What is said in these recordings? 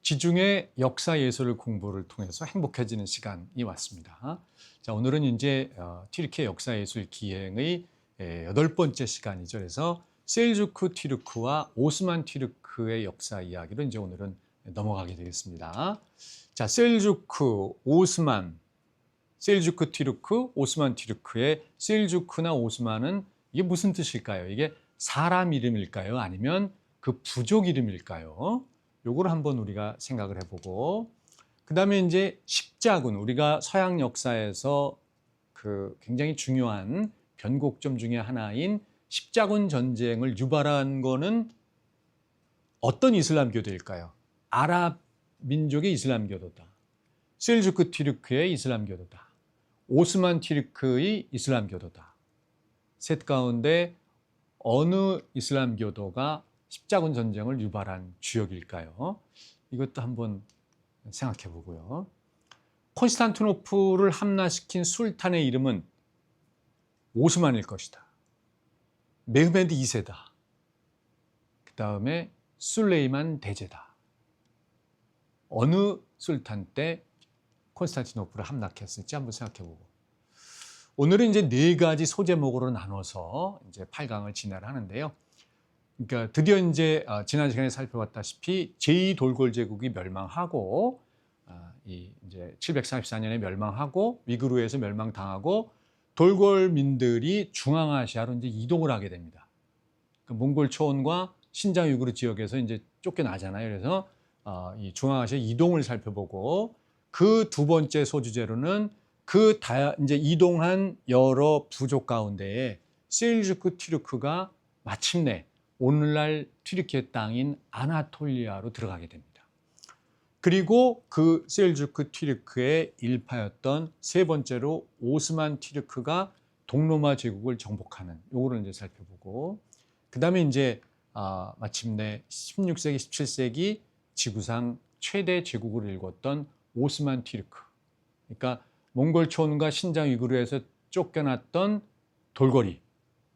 지중해 역사 예술 공부를 통해서 행복해지는 시간이 왔습니다. 자, 오늘은 이제 튀르키예 역사 예술 기행의 8번째 시간이죠. 그래서 셀주크 튀르크와 오스만 튀르크의 역사 이야기로 이제 오늘은 넘어가게 되겠습니다. 자, 셀주크 튀르크, 오스만 튀르크의 셀주크나 오스만은 이게 무슨 뜻일까요? 이게 사람 이름일까요? 아니면 그 부족 이름일까요? 요걸 한번 우리가 생각을 해보고, 그 다음에 이제 십자군, 우리가 서양 역사에서 그 굉장히 중요한 변곡점 중에 하나인 십자군 전쟁을 유발한 거는 어떤 이슬람교도일까요? 아랍 민족의 이슬람교도다. 셀주크 튀르크의 이슬람교도다. 오스만 튀르크의 이슬람교도다. 셋 가운데 어느 이슬람교도가 십자군 전쟁을 유발한 주역일까요? 이것도 한번 생각해 보고요. 콘스탄티노플을 함락시킨 술탄의 이름은 오스만일 것이다. 메흐메드 2세다. 그 다음에 술레이만 대제다. 어느 술탄 때 콘스탄티노플을 함락했을지 한번 생각해 보고. 오늘은 이제 4가지 소제목으로 나눠서 이제 8강을 진행을 하는데요. 그러니까 드디어 이제 지난 시간에 살펴봤다시피 제2돌골 제국이 멸망하고 이제 744년에 멸망하고 위구르에서 멸망당하고 돌골민들이 중앙아시아로 이제 이동을 하게 됩니다. 그러니까 몽골 초원과 신장 위구르 지역에서 이제 쫓겨나잖아요. 그래서 이 중앙아시아 이동을 살펴보고 그 두 번째 소주제로는 이제 이동한 여러 부족 가운데에 셀주크 튀르크가 마침내 오늘날 튀르키예 땅인 아나톨리아로 들어가게 됩니다. 그리고 그 셀주크 튀르크의 일파였던 세 번째로 오스만 튀르크가 동로마 제국을 정복하는 요거를 이제 살펴보고, 그 다음에 이제 마침내 16세기, 17세기 지구상 최대 제국을 이뤘던 오스만 튀르크. 그러니까 몽골 초원과 신장 위구르에서 쫓겨났던 돌궐이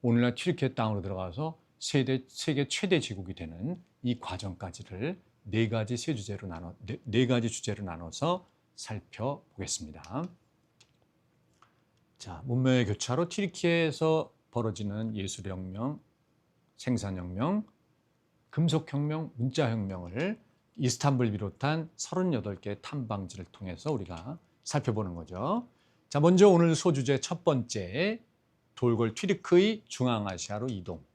오늘날 튀르키예 땅으로 들어가서 세계 최대 제국이 되는 이 과정까지를 4가지 주제로 나눠서 살펴보겠습니다. 자, 문명의 교차로 튀르키예에서 벌어지는 예술혁명, 생산혁명, 금속혁명, 문자혁명을 이스탄불 비롯한 38개의 탐방지를 통해서 우리가 살펴보는 거죠. 자, 먼저 오늘 소주제 첫 번째, 돌궐 튀르크의 중앙아시아로 이동.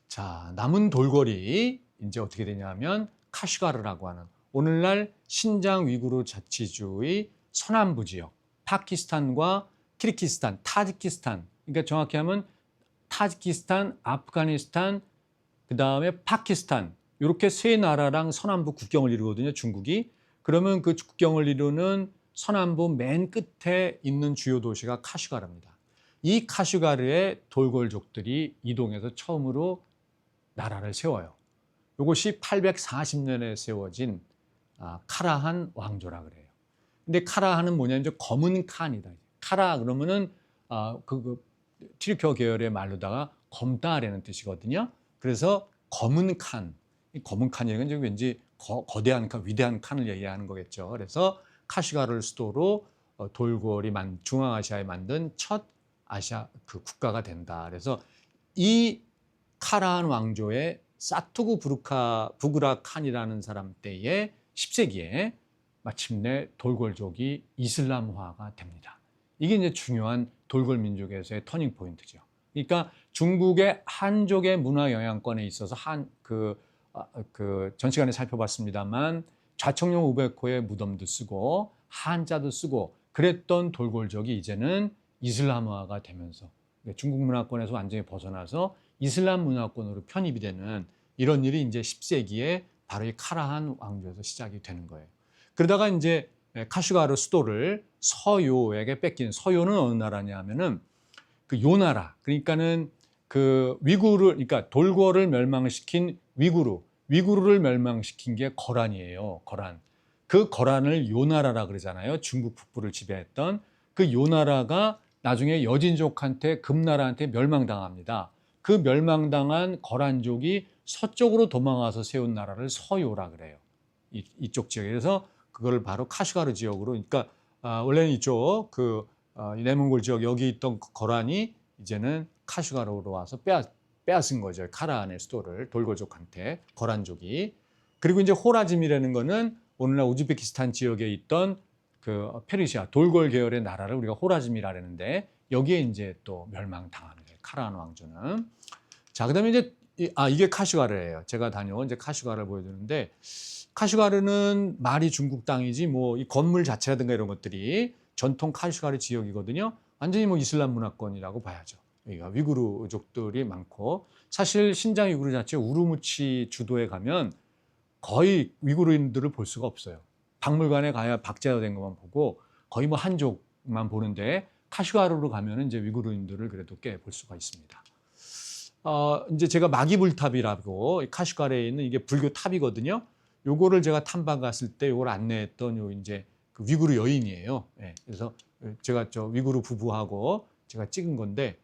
자, 남은 돌궐이 이제 어떻게 되냐면 카슈가르라고 하는 오늘날 신장 위구르 자치주의 서남부 지역, 파키스탄과 키르기스탄, 타지키스탄, 그러니까 정확히 하면 타지키스탄, 아프가니스탄, 그 다음에 파키스탄, 이렇게 세 나라랑 서남부 국경을 이루거든요, 중국이. 그러면 그 국경을 이루는 서남부 맨 끝에 있는 주요 도시가 카슈가르입니다. 이 카슈가르에 돌궐족들이 이동해서 처음으로 나라를 세워요. 이것이 840년에 세워진 카라한 왕조라 그래요. 근데 카라한은 뭐냐면 이제 검은 칸이다. 카라 그러면은 튀르키예 계열의 말로다가 검다라는 뜻이거든요. 그래서 검은 칸, 이 검은 칸이라는 건 왠지 거대한 칸, 위대한 칸을 얘기하는 거겠죠. 그래서 카슈가르를 수도로 돌궐이 중앙아시아에 만든 첫 아시아 그 국가가 된다. 그래서 이 카라한 왕조의 사투구 부그라 칸이라는 사람 때에 10세기에 마침내 돌궐족이 이슬람화가 됩니다. 이게 이제 중요한 돌궐 민족에서의 터닝 포인트죠. 그러니까 중국의 한족의 문화 영향권에 있어서 전 시간에 살펴봤습니다만 좌청룡 우베코의 무덤도 쓰고 한자도 쓰고 그랬던 돌궐족이 이제는 이슬람화가 되면서 중국 문화권에서 완전히 벗어나서 이슬람 문화권으로 편입이 되는 이런 일이 이제 10세기에 바로 이 카라한 왕조에서 시작이 되는 거예요. 그러다가 이제 카슈가르 수도를 서요에게 뺏긴, 서요는 어느 나라냐 하면은 그 요나라, 그러니까는 그 그러니까 돌궐을 멸망시킨 위구르를 멸망시킨 게 거란이에요. 거란. 그 거란을 요나라라 그러잖아요. 중국 북부를 지배했던 그 요나라가 나중에 여진족한테 금나라한테 멸망당합니다. 그 멸망당한 거란족이 서쪽으로 도망와서 세운 나라를 서요라 그래요. 이쪽 지역에. 그래서 그걸 바로 카슈가르 지역으로, 그러니까 원래는 이쪽 내몽골 지역 여기 있던 거란이 이제는 카슈가르로 와서 빼앗은 거죠. 카라한의 수도를 돌고족한테, 거란족이. 그리고 이제 호라즘이라는 거는 오늘날 우즈베키스탄 지역에 있던 그 페르시아 돌골 계열의 나라를 우리가 호라즘이라 그러는데 여기에 이제 또 멸망당하는 거예요. 카라한 왕조는. 자, 그다음에 이제 이게 카슈가르예요. 제가 다녀온 이제 카슈가르를 보여주는데, 카슈가르는 말이 중국 땅이지 뭐 이 건물 자체라든가 이런 것들이 전통 카슈가르 지역이거든요. 완전히 뭐 이슬람 문화권이라고 봐야죠. 여기가 위구르족들이 많고, 사실 신장 위구르 자체 우르무치 주도에 가면 거의 위구르인들을 볼 수가 없어요. 박물관에 가야 박제된 것만 보고 거의 뭐 한족만 보는데, 카슈가르로 가면은 이제 위구르인들을 그래도 꽤 볼 수가 있습니다. 이제 제가 마기불탑이라고 카슈가르에 있는 이게 불교 탑이거든요. 요거를 제가 탐방 갔을 때 요걸 안내했던 요 이제 그 위구르 여인이에요. 네, 그래서 제가 저 위구르 부부하고 제가 찍은 건데,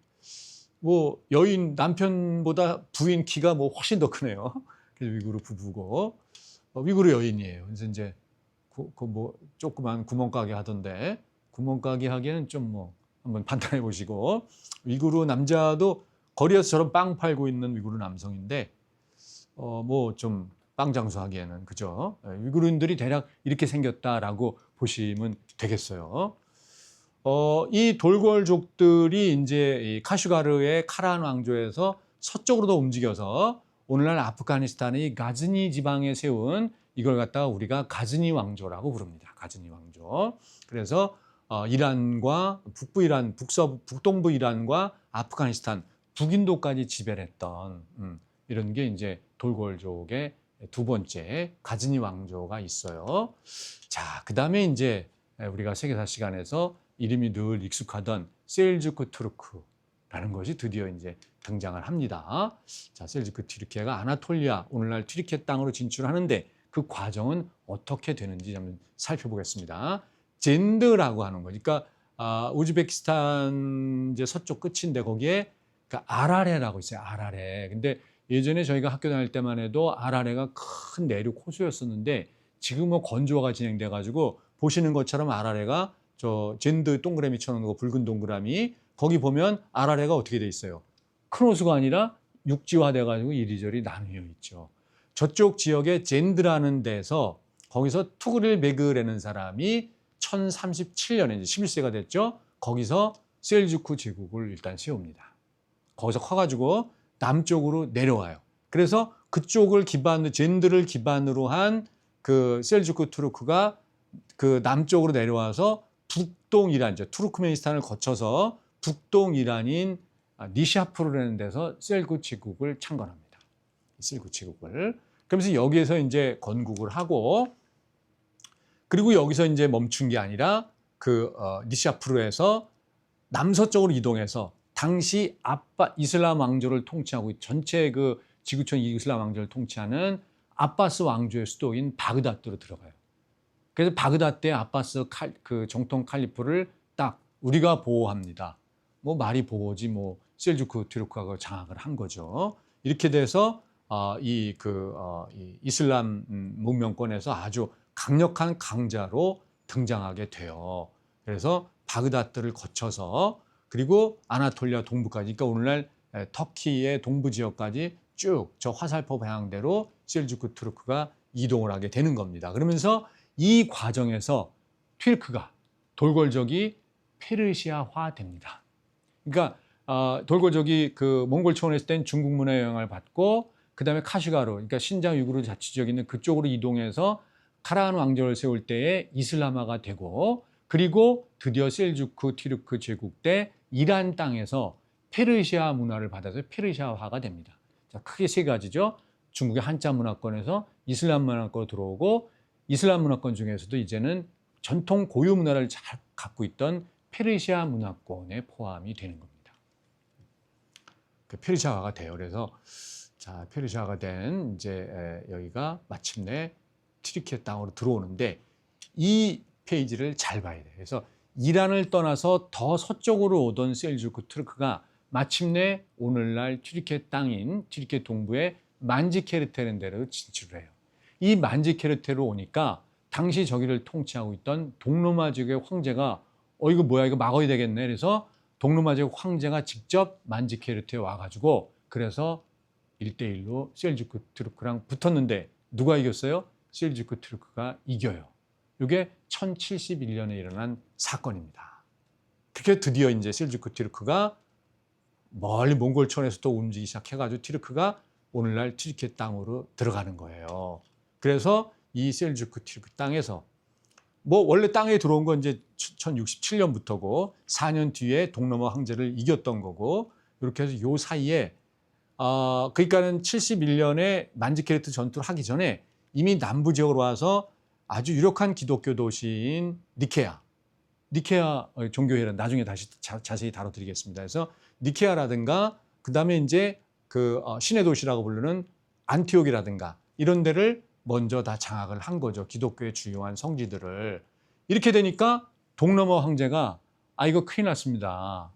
뭐 여인 남편보다 부인 키가 뭐 훨씬 더 크네요. 그래서 위구르 부부고 위구르 여인이에요. 그래서 이제 뭐 조그만 구멍가게 하던데, 구멍가게 하기에는 좀 뭐 한번 판단해 보시고, 위구르 남자도 거리에서 저런 빵 팔고 있는 위구르 남성인데 뭐 좀 빵 장수하기에는, 그죠? 위구르인들이 대략 이렇게 생겼다라고 보시면 되겠어요. 이 돌궐족들이 이제 이 카슈가르의 카라한 왕조에서 서쪽으로 더 움직여서 오늘날 아프가니스탄의 가즈니 지방에 세운, 이걸 갖다가 우리가 가즈니 왕조라고 부릅니다. 가즈니 왕조. 그래서 이란과 북부 이란, 북동부 이란과 아프가니스탄, 북인도까지 지배를 했던 이런 게 이제 돌궐족의 두 번째 가즈니 왕조가 있어요. 자, 그다음에 이제 우리가 세계사 시간에서 이름이 늘 익숙하던 셀주크 투르크라는 것이 드디어 이제 등장을 합니다. 자, 셀주크 튀르키예가 아나톨리아, 오늘날 튀르키예 땅으로 진출하는데 그 과정은 어떻게 되는지 한번 살펴보겠습니다. 젠드라고 하는 거, 그러니까 우즈베키스탄 이제 서쪽 끝인데 거기에 그 아라레라고 있어요. 아라레. 근데 예전에 저희가 학교 다닐 때만 해도 아라레가 큰 내륙 호수였었는데 지금은 건조화가 진행돼 가지고 보시는 것처럼 아라레가 저 젠드 동그라미 쳐놓은 거, 붉은 동그라미, 거기 보면 아라레가 어떻게 돼 있어요? 큰 호수가 아니라 육지화돼 가지고 이리저리 나뉘어 있죠. 저쪽 지역에 젠드라는 데서 거기서 투그릴 베그라는 사람이 1037년에 이제 11세가 됐죠. 거기서 셀주크 제국을 일단 세웁니다. 거기서 커가지고 남쪽으로 내려와요. 그래서 그쪽을 기반으로, 젠드를 기반으로 한 그 셀주크 투르크가 그 남쪽으로 내려와서 북동 이란, 투르크메니스탄을 거쳐서 북동 이란인 니샤푸르라는 데서 셀주크 제국을 창건합니다. 셀주크 제국을. 그러면서 여기에서 이제 건국을 하고, 그리고 여기서 이제 멈춘 게 아니라 그 니샤푸르에서 남서쪽으로 이동해서 당시 이슬람 왕조를 통치하고 전체 그 지구촌 이슬람 왕조를 통치하는 아바스 왕조의 수도인 바그다드로 들어가요. 그래서 바그다드의 아바스 그 정통 칼리프를 딱 우리가 보호합니다. 뭐 말이 보호지 뭐 셀주크 튀르크가 장악을 한 거죠. 이렇게 돼서 이 이슬람 문명권에서 아주 강력한 강자로 등장하게 돼요. 그래서 바그다드를 거쳐서 그리고 아나톨리아 동부까지, 그러니까 오늘날 터키의 동부 지역까지 쭉 저 화살표 방향대로 셀주크 투르크가 이동을 하게 되는 겁니다. 그러면서 이 과정에서 튀르크가, 돌궐족이 페르시아화 됩니다. 그러니까 돌궐족이 그 몽골 초원에 있을 땐 중국 문화의 영향을 받고, 그 다음에 카슈가르, 그러니까 신장 위구르 자치지역에 있는 그쪽으로 이동해서 카라한 왕조를 세울 때에 이슬람화가 되고, 그리고 드디어 셀주크 튀르크 제국 때 이란 땅에서 페르시아 문화를 받아서 페르시아화가 됩니다. 자, 크게 세 가지죠. 중국의 한자 문화권에서 이슬람 문화권으로 들어오고, 이슬람 문화권 중에서도 이제는 전통 고유 문화를 잘 갖고 있던 페르시아 문화권에 포함이 되는 겁니다. 그 페르시아화가 돼요. 그래서 자, 페르시아가 된 이제 여기가 마침내 튀르키예 땅으로 들어오는데, 이 페이지를 잘 봐야 돼요. 그래서 이란을 떠나서 더 서쪽으로 오던 셀주크 투르크가 마침내 오늘날 튀르키예 땅인 튀르키예 동부의 만지케르테라는 데로 진출을 해요. 이 만지케르테로 오니까 당시 저기를 통치하고 있던 동로마 지역의 황제가 이거 뭐야, 이거 막아야 되겠네. 그래서 동로마 지역 황제가 직접 만지케르테에 와가지고 그래서 1대1로 셀주크 투르크랑 붙었는데 누가 이겼어요? 셀주크 투르크가 이겨요. 이게 1071년에 일어난 사건입니다. 그렇게 드디어 이제 셀주크 투르크가 멀리 몽골촌에서 또 움직이기 시작해가지고 투르크가 오늘날 튀르키예 땅으로 들어가는 거예요. 그래서 이 셀주크 투르크 땅에서 뭐 원래 땅에 들어온 건 이제 1067년부터고 4년 뒤에 동로마 황제를 이겼던 거고 이렇게 해서 요 사이에 그러니까는 71년에 만지케르트 전투를 하기 전에 이미 남부 지역으로 와서 아주 유력한 기독교 도시인 니케아 종교회란 나중에 다시 자세히 다뤄드리겠습니다. 그래서 니케아라든가 그다음에 이제 그 신의 도시라고 부르는 안티옥이라든가 이런 데를 먼저 다 장악을 한 거죠. 기독교의 주요한 성지들을. 이렇게 되니까 동로마 황제가 이거 큰일 났습니다.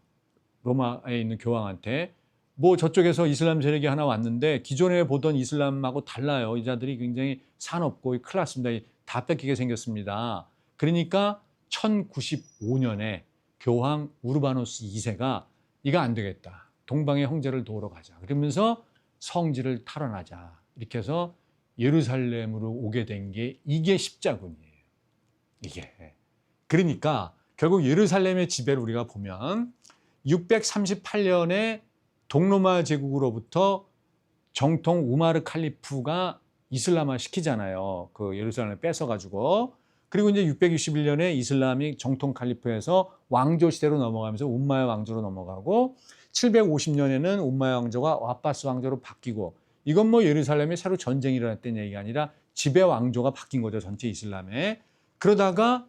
로마에 있는 교황한테 뭐 저쪽에서 이슬람 세력이 하나 왔는데 기존에 보던 이슬람하고 달라요. 이 자들이 굉장히 산업고 큰일 났습니다. 다 뺏기게 생겼습니다. 그러니까 1095년에 교황 우르바노스 2세가 이거 안 되겠다. 동방의 형제를 도우러 가자. 그러면서 성지를 탈환하자. 이렇게 해서 예루살렘으로 오게 된 게 이게 십자군이에요. 이게. 그러니까 결국 예루살렘의 지배를 우리가 보면 638년에 동로마 제국으로부터 정통 우마르 칼리프가 이슬람화 시키잖아요. 그 예루살렘을 뺏어가지고. 그리고 이제 661년에 이슬람이 정통 칼리프에서 왕조 시대로 넘어가면서 움마야 왕조로 넘어가고 750년에는 움마야 왕조가 아바스 왕조로 바뀌고 이건 뭐 예루살렘에 새로 전쟁이 일어났다는 얘기가 아니라 지배 왕조가 바뀐 거죠. 전체 이슬람에. 그러다가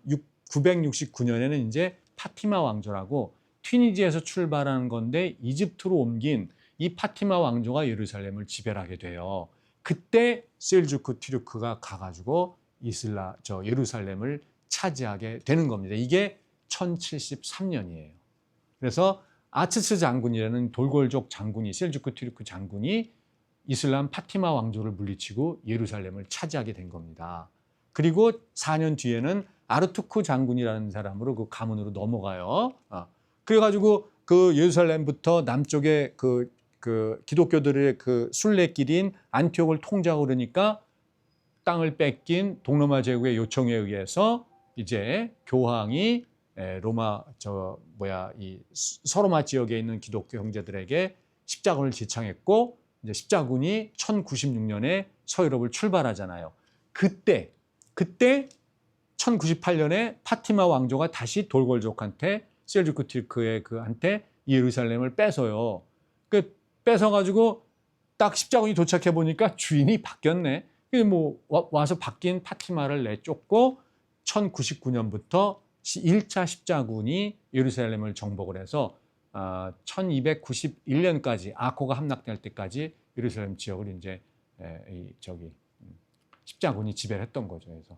969년에는 이제 파티마 왕조라고 튀니지에서 출발하는 건데 이집트로 옮긴 이 파티마 왕조가 예루살렘을 지배를 하게 돼요. 그때 셀주크 튀르크가 가가지고 예루살렘을 차지하게 되는 겁니다. 이게 1073년이에요. 그래서 아츠스 장군이라는 돌골족 장군이 셀주크 튀르크 장군이 이슬람 파티마 왕조를 물리치고 예루살렘을 차지하게 된 겁니다. 그리고 4년 뒤에는 아르투크 장군이라는 사람으로 그 가문으로 넘어가요. 그래가지고 그 예루살렘부터 남쪽에 그 기독교들의 그 순례길인 안티옥을 통제하고 그러니까 땅을 뺏긴 동로마 제국의 요청에 의해서 이제 교황이 로마 이 서로마 지역에 있는 기독교 형제들에게 십자군을 지창했고 이제 십자군이 1096년에 서유럽을 출발하잖아요. 그때 1098년에 파티마 왕조가 다시 돌골족한테 셀주크 튀르크의 그한테 예루살렘을 뺏어요. 그 뺏어가지고 딱 십자군이 도착해 보니까 주인이 바뀌었네. 뭐 와서 바뀐 파티마를 내쫓고 1099년부터 1차 십자군이 예루살렘을 정복을 해서 1291년까지 아코가 함락될 때까지 예루살렘 지역을 이제 십자군이 지배를 했던 거죠. 그래서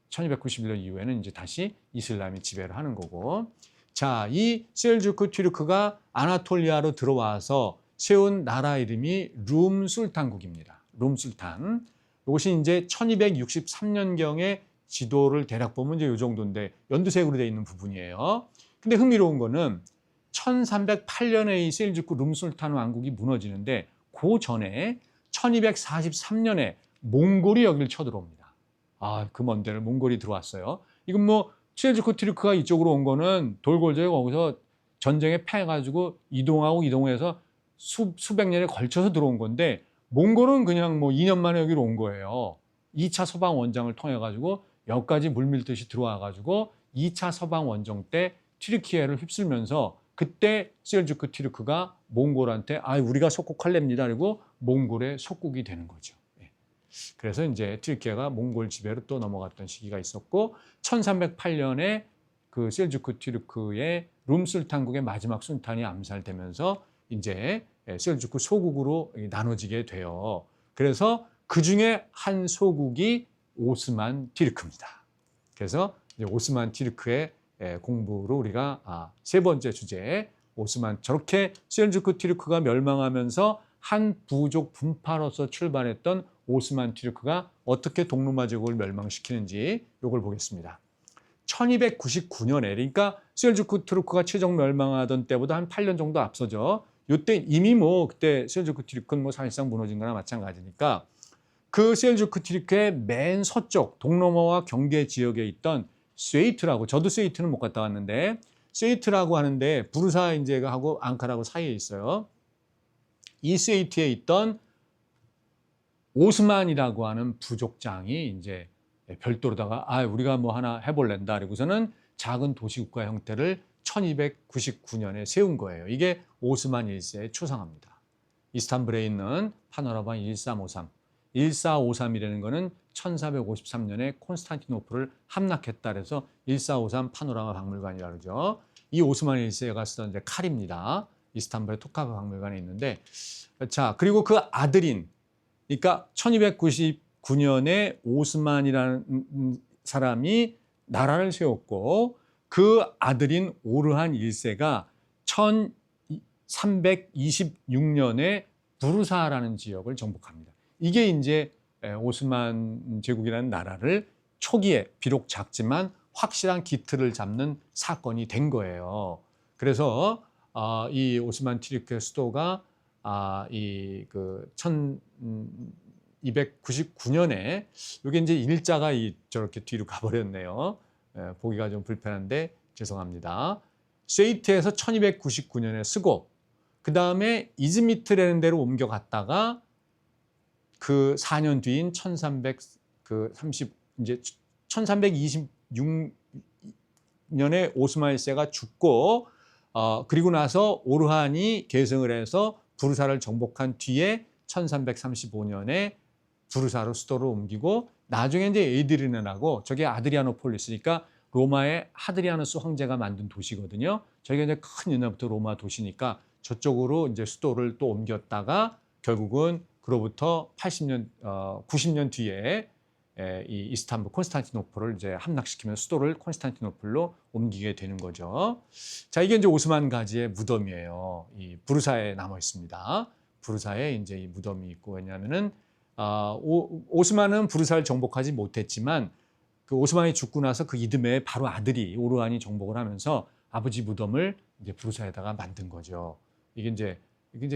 1291년 이후에는 이제 다시 이슬람이 지배를 하는 거고. 자, 이 셀주크 튀르크가 아나톨리아로 들어와서 세운 나라 이름이 룸 술탄국입니다. 룸 술탄. 이것이 이제 1263년경에 지도를 대략 보면 이제 이 정도인데 연두색으로 되어 있는 부분이에요. 근데 흥미로운 거는 1308년에 이 셀주크 룸 술탄 왕국이 무너지는데 그 전에 1243년에 몽골이 여기를 쳐들어옵니다. 그 먼 데를 몽골이 들어왔어요. 이건 뭐 셀주크 튀르크가 이쪽으로 온 거는 돌골족이 거기서 전쟁에 패해가지고 이동해서 수백 년에 걸쳐서 들어온 건데 몽골은 그냥 뭐 2년 만에 여기로 온 거예요. 2차 서방 원정을 통해 가지고 여기까지 물밀듯이 들어와 가지고 2차 서방 원정 때 튀르키예를 휩쓸면서 그때 셀주크 튀르크가 몽골한테 우리가 속국할랍니다. 그리고 몽골의 속국이 되는 거죠. 그래서 이제 튀르키예가 몽골 지배로 또 넘어갔던 시기가 있었고 1308년에 그 셀주크 튀르크의 룸 술탄국의 마지막 술탄이 암살되면서 이제 셀주크 소국으로 나눠지게 돼요. 그래서 그 중에 한 소국이 오스만 튀르크입니다. 그래서 이제 오스만 튀르크의 공부로 우리가 세 번째 주제 저렇게 셀주크 튀르크가 멸망하면서 한 부족 분파로서 출발했던 오스만 튀르크가 어떻게 동로마 제국을 멸망시키는지 이걸 보겠습니다. 1299년에 그러니까 셀주크 투르크가 최종 멸망하던 때보다 한 8년 정도 앞서죠. 이때 이미 뭐 그때 셀주크 튀르크는 뭐 사실상 무너진 거나 마찬가지니까 그 셀주크 튀르크의 맨 서쪽 동로마와 경계 지역에 있던 스웨이트라고, 저도 스웨이트는 못 갔다 왔는데 스웨이트라고 하는데 부르사 인제가 하고 앙카라하고 사이에 있어요. 이 스웨이트에 있던 오스만이라고 하는 부족장이 이제 별도로다가 우리가 뭐 하나 해볼랜다. 그리고서는 작은 도시국가 형태를 1299년에 세운 거예요. 이게 오스만 1세에 초상합니다. 이스탄불에 있는 파노라마 1353. 1453이라는 거는 1453년에 콘스탄티노플을 함락했다 그래서 1453 파노라마 박물관이라고 그러죠. 이 오스만 1세가 쓰던 이제 칼입니다. 이스탄불의 토카브 박물관에 있는데, 자, 그리고 그 아들인, 그러니까 1299년에 오스만이라는 사람이 나라를 세웠고 그 아들인 오르한 1세가 1326년에 부르사라는 지역을 정복합니다. 이게 이제 오스만 제국이라는 나라를 초기에 비록 작지만 확실한 기틀을 잡는 사건이 된 거예요. 그래서 이 오스만 튀르크의 수도가 이 그 1299년에 이게 이제 일자가 저렇게 뒤로 가버렸네요. 보기가 좀 불편한데 죄송합니다. 스웨이트에서 1299년에 쓰고 그 다음에 이즈미트라는 데로 옮겨갔다가 그 4년 뒤인 1326년에 오스만 1세가 죽고 그리고 나서 오르한이 계승을 해서 부르사를 정복한 뒤에 1335년에 부르사로 수도를 옮기고 나중에 이제 에드리네라고 저게 아드리아노폴리스니까 로마의 하드리아누스 황제가 만든 도시거든요. 저희가 이제 큰 옛날부터 로마 도시니까 저쪽으로 이제 수도를 또 옮겼다가 결국은 그로부터 90년 뒤에 이 이스탄불 콘스탄티노플을 이제 함락시키면서 수도를 콘스탄티노플로 옮기게 되는 거죠. 자, 이게 이제 오스만 가지의 무덤이에요. 이 부르사에 남아 있습니다. 부르사에 이제 이 무덤이 있고, 왜냐하면은 오스만은 부르사를 정복하지 못했지만 그 오스만이 죽고 나서 그 이듬해 바로 아들이 오르한이 정복을 하면서 아버지 무덤을 이제 부르사에다가 만든 거죠. 이게 이제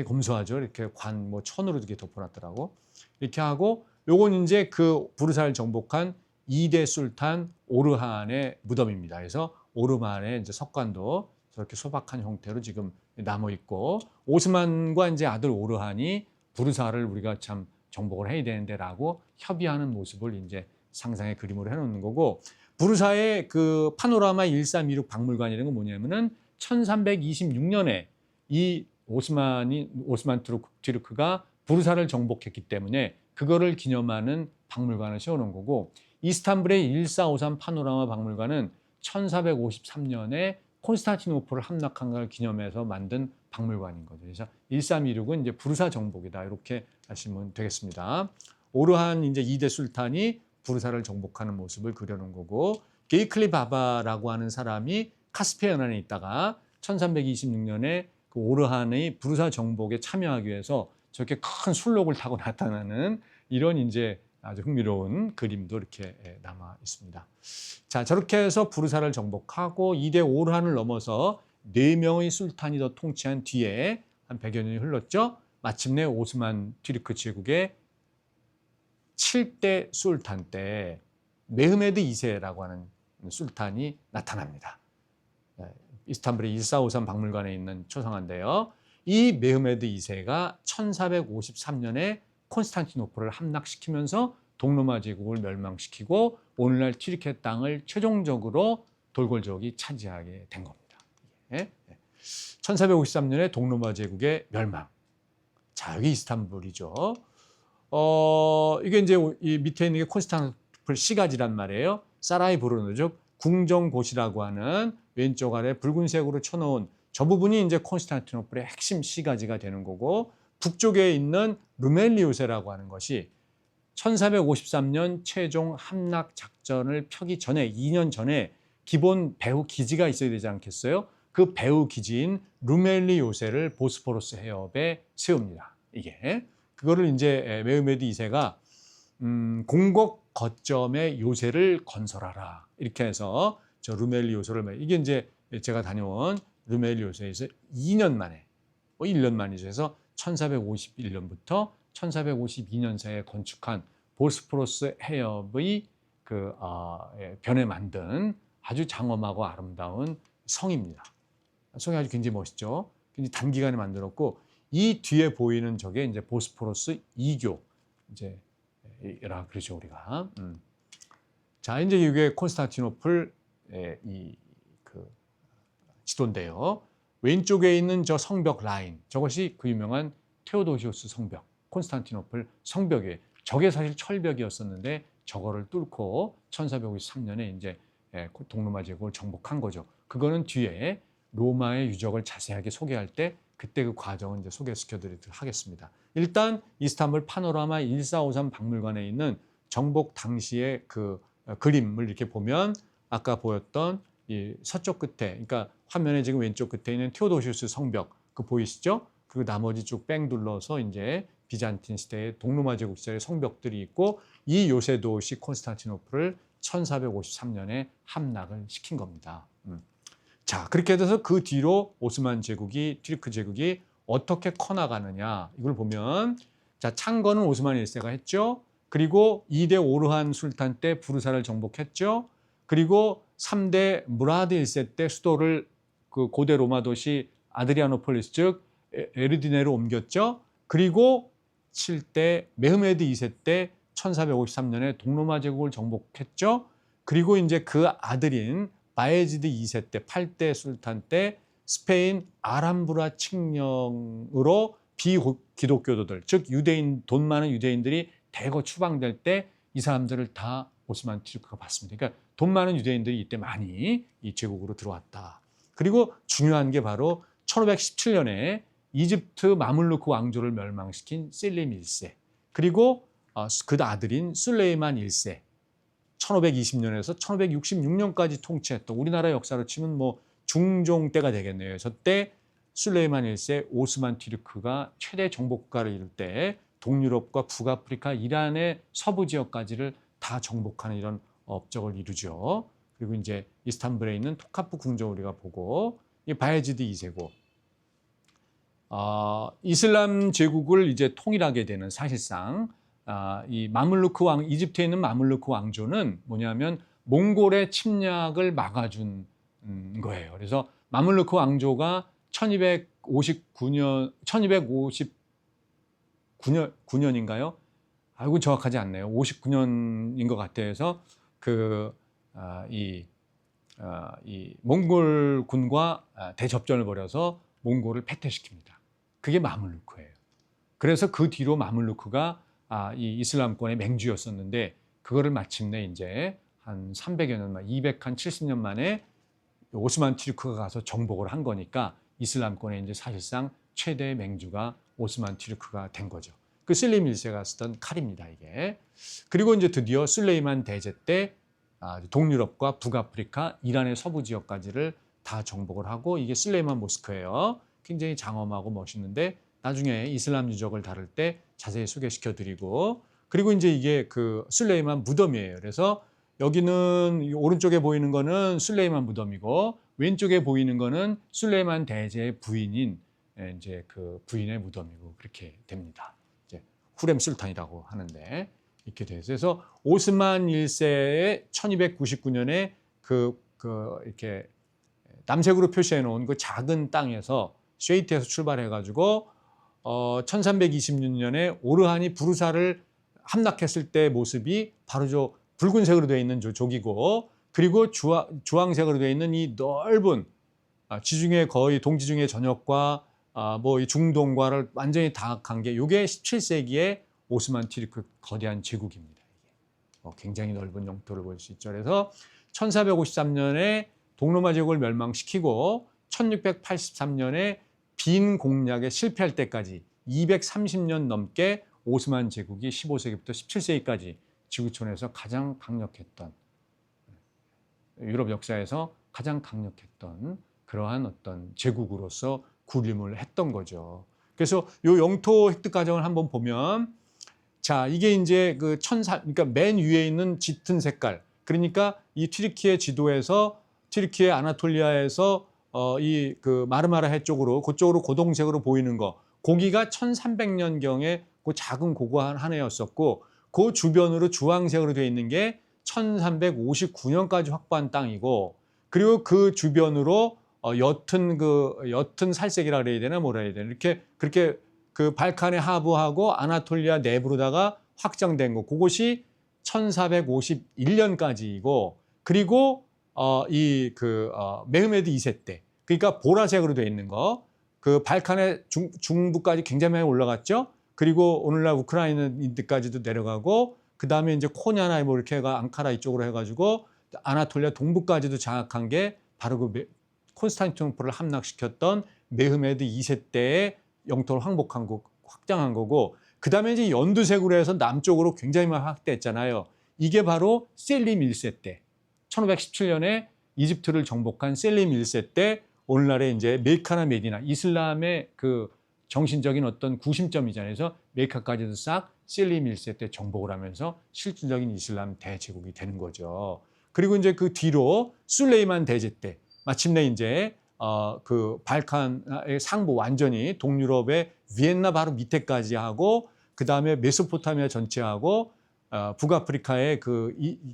검소하죠. 이렇게 뭐 천으로 이렇게 덮어놨더라고. 이렇게 하고 요건 이제 그 부르사를 정복한 2대 술탄 오르한의 무덤입니다. 그래서 오르만의 이제 석관도 저렇게 소박한 형태로 지금 남아 있고, 오스만과 이제 아들 오르한이 부르사를 우리가 참 정복을 해야 되는데라고 협의하는 모습을 이제 상상의 그림으로 해놓는 거고, 부르사의 그 파노라마 1326 박물관이라는 건 뭐냐면은 1326년에 이 오스만 튀르크가 부르사를 정복했기 때문에 그거를 기념하는 박물관을 세워놓은 거고, 이스탄불의 1453 파노라마 박물관은 1453년에 콘스탄티노플을 함락한 걸 기념해서 만든 박물관인 거죠. 그래서 1326은 이제 부르사 정복이다 이렇게 하시면 되겠습니다. 오르한 이제 2대 술탄이 부르사를 정복하는 모습을 그려놓은 거고, 게이클리 바바라고 하는 사람이 카스피아 연안에 있다가 1326년에 그 오르한의 부르사 정복에 참여하기 위해서 저렇게 큰 술록을 타고 나타나는 이런 이제 아주 흥미로운 그림도 이렇게 남아 있습니다. 자, 저렇게 해서 부르사를 정복하고 2대 오르한을 넘어서 4명의 술탄이 더 통치한 뒤에 한 100여 년이 흘렀죠. 마침내 오스만 튀르크 제국의 7대 술탄 때 메흐메드 2세라고 하는 술탄이 나타납니다. 이스탄불의 1453 박물관에 있는 초상화인데요. 이 메흐메드 2세가 1453년에 콘스탄티노플을 함락시키면서 동로마 제국을 멸망시키고 오늘날 튀르키예 땅을 최종적으로 돌골족이 차지하게 된 겁니다. 1453년에 동로마 제국의 멸망. 자, 여기 이스탄불이죠. 이게 이제 이 밑에 있는 게 콘스탄티노플 시가지란 말이에요. 사라이브르누, 즉 궁정곳이라고 하는 왼쪽 아래 붉은색으로 쳐놓은 저 부분이 이제 콘스탄티노플의 핵심 시가지가 되는 거고, 북쪽에 있는 루멜리우세라고 하는 것이 1453년 최종 함락 작전을 펴기 전에 2년 전에 기본 배후 기지가 있어야 되지 않겠어요? 그 배후 기지인 루멜리우세를 보스포러스 해협에 세웁니다. 이게 그거를 이제 메흐메드 2세가 공곡 거점의 요새를 건설하라. 이렇게 해서 저 르멜리 요새를 이게 이제 제가 다녀온 르멜리 요새에서 2년 만에 1년 만이죠. 해서 1451년부터 1452년 사이에 건축한 보스포러스 해협의 변에 만든 아주 장엄하고 아름다운 성입니다. 성이 아주 굉장히 멋있죠. 굉장히 단기간에 만들었고 이 뒤에 보이는 저게 이제 보스포러스 이교 이제 라 그러죠 우리가. 자 이제 이게 콘스탄티노플 그 지도인데요. 왼쪽에 있는 저 성벽 라인 저것이 그 유명한 테오도시우스 성벽, 콘스탄티노플 성벽이에요. 저게 사실 철벽이었었는데 저거를 뚫고 1453년에 이제 동로마 제국을 정복한 거죠. 그거는 뒤에 로마의 유적을 자세하게 소개할 때 그때 그 과정을 이제 소개시켜 드리도록 하겠습니다. 일단 이스탄불 파노라마 1453 박물관에 있는 정복 당시의 그 그림을 이렇게 보면 아까 보였던 이 서쪽 끝에, 그러니까 화면에 지금 왼쪽 끝에 있는 테오도시우스 성벽 그 보이시죠? 그리고 나머지 쭉 뺑 둘러서 이제 비잔틴 시대의 동로마 제국 시절의 성벽들이 있고 이 요새 도시 콘스탄티노플을 1453년에 함락을 시킨 겁니다. 자, 그렇게 돼서 그 뒤로 오스만 제국이, 튀르크 제국이 어떻게 커나가느냐 이걸 보면 자, 창건은 오스만 1세가 했죠. 그리고 2대 오르한 술탄 때 부르사를 정복했죠. 그리고 3대 무라드 1세 때 수도를 그 고대 로마 도시 아드리아노폴리스 즉 에르디네로 옮겼죠. 그리고 7대 메흐메드 2세 때 1453년에 동로마 제국을 정복했죠. 그리고 이제 그 아들인 바예지드 2세 때 8대 술탄 때 스페인 아람브라 칙령으로 비기독교도들 즉 유대인 돈 많은 유대인들이 대거 추방될 때 이 사람들을 다 오스만 튀르크가 받습니다. 그러니까 돈 많은 유대인들이 이때 많이 이 제국으로 들어왔다. 그리고 중요한 게 바로 1517년에 이집트 마물루크 왕조를 멸망시킨 셀림 1세 그리고 그 아들인 술레이만 1세 1520년에서 1566년까지 통치했던 우리나라 역사로 치면 뭐 중종 때가 되겠네요. 저때 술레이만 1세 오스만 튀르크가 최대 정복국가를 이룰 때 동유럽과 북아프리카, 이란의 서부 지역까지를 다 정복하는 이런 업적을 이루죠. 그리고 이제 이스탄불에 있는 토카프 궁전 우리가 보고 이 바예지드 2세고 이슬람 제국을 이제 통일하게 되는 사실상 이 마물루크 이집트에 있는 마물루크 왕조는 뭐냐면 몽골의 침략을 막아준 거예요. 그래서 마물루크 왕조가 1259년인가요? 아이고 정확하지 않네요. 59년인 것 같아서 이 몽골군과 대접전을 벌여서 몽골을 패퇴시킵니다. 그게 마물루크예요. 그래서 그 뒤로 마물루크가 이 이슬람권의 맹주였었는데 그거를 마침내 이제 한 300여 년 만, 270년 만에 오스만 튀르크가 가서 정복을 한 거니까 이슬람권의 이제 사실상 최대의 맹주가 오스만 튀르크가 된 거죠. 그 슬림 1세가 쓰던 칼입니다, 이게. 그리고 이제 드디어 술레이만 대제 때 동유럽과 북아프리카, 이란의 서부 지역까지를 다 정복을 하고 이게 술레이만 모스크예요. 굉장히 장엄하고 멋있는데 나중에 이슬람 유적을 다룰 때 자세히 소개시켜 드리고 그리고 이제 이게 그 술레이만 무덤이에요. 그래서 여기는 오른쪽에 보이는 거는 술레이만 무덤이고 왼쪽에 보이는 거는 술레이만 대제의 부인인 이제 그 부인의 무덤이고 그렇게 됩니다. 이제 후렘 술탄이라고 하는데 이렇게 돼서 그래서 오스만 1세의 1299년에 이렇게 남색으로 표시해 놓은 그 작은 땅에서 쉐이트에서 출발해 가지고 1326년에 오르한이 부르사를 함락했을 때 모습이 바로 저 붉은색으로 되어 있는 조기고 그리고 주황색으로 되어 있는 이 넓은 지중해 거의 동지중해 전역과 뭐 이 중동과를 완전히 다각한 게 이게 17세기의 오스만 튀르크 거대한 제국입니다. 굉장히 넓은 영토를 볼 수 있죠. 그래서 1453년에 동로마 제국을 멸망시키고 1683년에 빈 공략에 실패할 때까지 230년 넘게 오스만 제국이 15세기부터 17세기까지 지구촌에서 가장 강력했던 유럽 역사에서 가장 강력했던 그러한 어떤 제국으로서 군림을 했던 거죠. 그래서 이 영토 획득 과정을 한번 보면 자, 이게 이제 그 그러니까 맨 위에 있는 짙은 색깔. 그러니까 이 튀르키예 지도에서 튀르키예 아나톨리아에서 이 그 마르마라 해 쪽으로 그쪽으로 고동색으로 보이는 거. 거기가 1300년경에 그 작은 고고한 한 해였었고 그 주변으로 주황색으로 되어 있는 게 1359년까지 확보한 땅이고 그리고 그 주변으로 옅은 살색이라 그래야 되나 뭐라 해야 되나 이렇게 그렇게 그 발칸의 하부하고 아나톨리아 내부로다가 확장된 거 그것이 1451년까지이고 그리고 메흐메드 2세 때 그러니까 보라색으로 되어 있는 거 그 발칸의 중부까지 굉장히 많이 올라갔죠. 그리고 오늘날 우크라이나까지도 내려가고 그 다음에 이제 코냐나 뭐 이렇게 해가 앙카라 이쪽으로 해가지고 아나톨리아 동부까지도 장악한 게 바로 그 콘스탄티노플을 함락시켰던 메흐메드 2세 때의 영토를 확장한 거고 그 다음에 이제 연두색으로 해서 남쪽으로 굉장히 많이 확대했잖아요. 이게 바로 셀림 1세 때 1517년에 이집트를 정복한 셀림 1세 때 오늘날의 이제 메카나 메디나 이슬람의 그 정신적인 어떤 구심점이잖아요. 그래서 메카까지도 싹 셀림 1세 때 정복을 하면서 실질적인 이슬람 대제국이 되는 거죠. 그리고 이제 그 뒤로 술레이만 대제 때 마침내 이제 그 발칸의 상부 완전히 동유럽의 비엔나 바로 밑에까지 하고 그 다음에 메소포타미아 전체하고 북아프리카의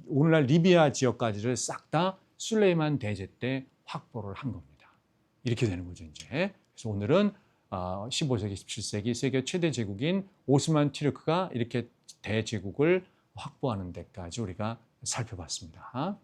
오늘날 리비아 지역까지를 싹 다 술레이만 대제 때 확보를 한 겁니다. 이렇게 되는 거죠 이제. 그래서 오늘은 15세기, 17세기 세계 최대 제국인 오스만 튀르크가 이렇게 대제국을 확보하는 데까지 우리가 살펴봤습니다.